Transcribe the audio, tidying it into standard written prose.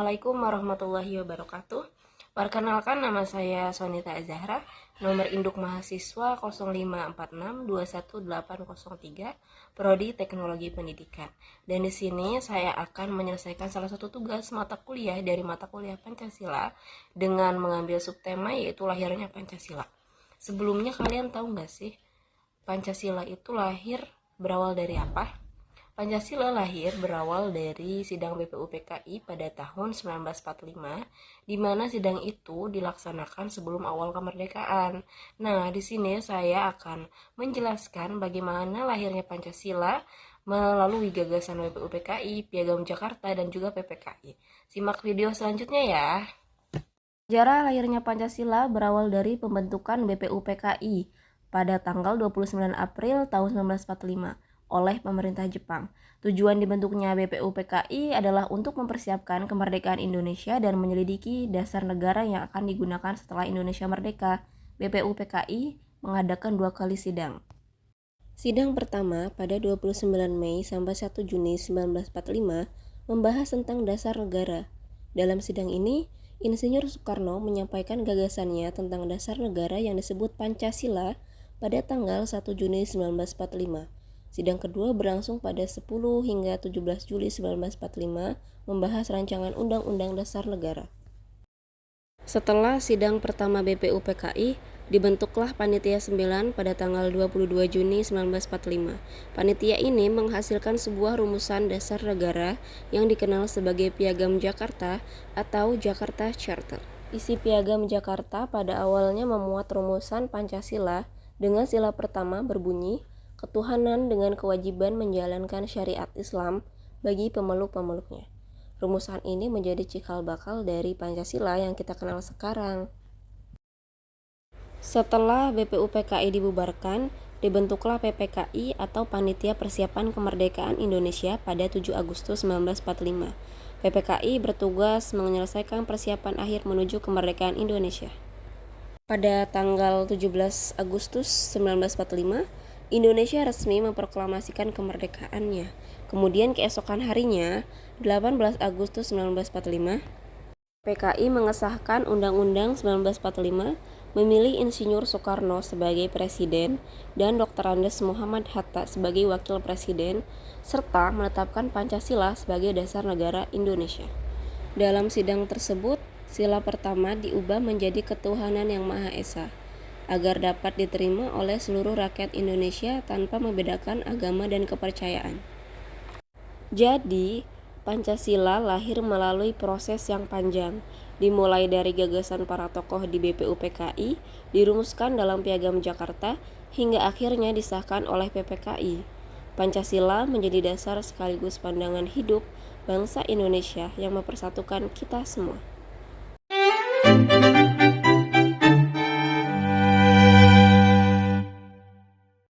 Assalamualaikum warahmatullahi wabarakatuh. Perkenalkan, nama saya Sonita Azahra, nomor induk mahasiswa 0546218803, Prodi Teknologi Pendidikan. Dan di sini saya akan menyelesaikan salah satu tugas mata kuliah dari mata kuliah Pancasila dengan mengambil subtema yaitu lahirnya Pancasila. Sebelumnya kalian tahu nggak sih, Pancasila itu lahir berawal dari apa? Pancasila lahir berawal dari sidang BPUPKI pada tahun 1945, di mana sidang itu dilaksanakan sebelum awal kemerdekaan. Nah, di sini saya akan menjelaskan bagaimana lahirnya Pancasila melalui gagasan BPUPKI, Piagam Jakarta, dan juga PPKI. Simak video selanjutnya ya. Sejarah lahirnya Pancasila berawal dari pembentukan BPUPKI pada tanggal 29 April tahun 1945 oleh pemerintah Jepang. Tujuan dibentuknya BPUPKI adalah untuk mempersiapkan kemerdekaan Indonesia dan menyelidiki dasar negara yang akan digunakan setelah Indonesia merdeka. BPUPKI mengadakan 2 kali sidang. Sidang pertama pada 29 Mei sampai 1 Juni 1945 membahas tentang dasar negara. Dalam sidang ini, Insinyur Soekarno menyampaikan gagasannya tentang dasar negara yang disebut Pancasila pada tanggal 1 Juni 1945. Sidang kedua berlangsung pada 10 hingga 17 Juli 1945 membahas rancangan Undang-Undang Dasar Negara. Setelah sidang pertama BPUPKI, dibentuklah Panitia 9 pada tanggal 22 Juni 1945. Panitia ini menghasilkan sebuah rumusan dasar negara yang dikenal sebagai Piagam Jakarta atau Jakarta Charter. Isi Piagam Jakarta pada awalnya memuat rumusan Pancasila dengan sila pertama berbunyi, ketuhanan dengan kewajiban menjalankan syariat Islam bagi pemeluk-pemeluknya. Rumusan ini menjadi cikal bakal dari Pancasila yang kita kenal sekarang. Setelah BPUPKI dibubarkan, dibentuklah PPKI atau Panitia Persiapan Kemerdekaan Indonesia pada 7 Agustus 1945. PPKI bertugas menyelesaikan persiapan akhir menuju kemerdekaan Indonesia. Pada tanggal 17 Agustus 1945, Indonesia resmi memproklamasikan kemerdekaannya. Kemudian keesokan harinya, 18 Agustus 1945, PKI mengesahkan Undang-Undang 1945, memilih Insinyur Soekarno sebagai Presiden dan Dr. Andes Muhammad Hatta sebagai Wakil Presiden, serta menetapkan Pancasila sebagai dasar negara Indonesia. Dalam sidang tersebut, sila pertama diubah menjadi ketuhanan yang Maha Esa, agar dapat diterima oleh seluruh rakyat Indonesia tanpa membedakan agama dan kepercayaan. Jadi, Pancasila lahir melalui proses yang panjang, dimulai dari gagasan para tokoh di BPUPKI, dirumuskan dalam Piagam Jakarta, hingga akhirnya disahkan oleh PPKI. Pancasila menjadi dasar sekaligus pandangan hidup bangsa Indonesia yang mempersatukan kita semua.